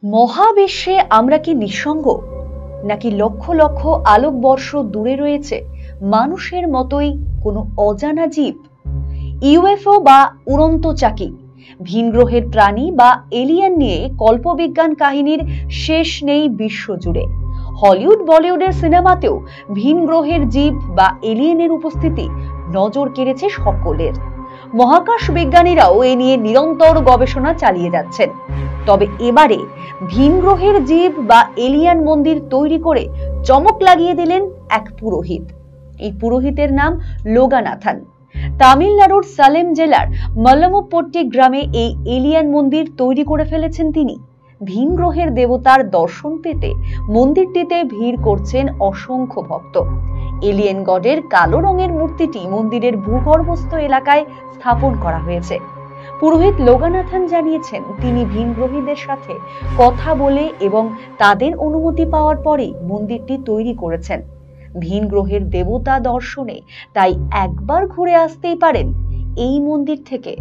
মহাবিশ্বে আমরা কি নিঃসঙ্গ, নাকি লক্ষ লক্ষ আলোকবর্ষ দূরে রয়েছে মানুষের মতোই কোনো অজানা জীব? ইউএফও বা উড়ন্ত চাকি, ভিনগ্রহের প্রাণী বা এলিয়েন নিয়ে কল্পবিজ্ঞান কাহিনীর শেষ নেই বিশ্বজুড়ে। হলিউড বলিউডের সিনেমাতেও ভিনগ্রহের জীব বা এলিয়েনের উপস্থিতি নজর কেড়েছে সকলের। মহাকাশ বিজ্ঞানীরাও এ নিয়ে নিরন্তর গবেষণা চালিয়ে যাচ্ছেন। তবে এবারে ভিনগ্রহের জীব বা এলিয়ান মন্দির তৈরি করে চমক লাগিয়ে দিলেন এক পুরোহিত। এই পুরোহিতের নাম লোগানাথন। তামিলনাড়ুর সালেম জেলার মল্লমপট্টি গ্রামে এই এলিয়ান মন্দির তৈরি করে ফেলেছেন তিনি। ভিনগ্রহের দেবতার দর্শন পেতে মন্দিরটিতে ভিড় করছেন অসংখ্য ভক্ত। এলিয়েন গডের কালো রঙের মূর্তিটি মন্দিরের ভূগর্ভস্থ এলাকায় স্থাপন করা হয়েছে। পুরোহিত লোগানাথন জানিয়েছেন, তিনি ভিনগ্রহীদের সাথে কথা বলে এবং তাদের অনুমতি পাওয়ার পরেই মন্দিরটি তৈরি করেছেন। ভিনগ্রহের দেবতা দর্শনে তাই একবার ঘুরে আসতেই পারেন এই মন্দির থেকে।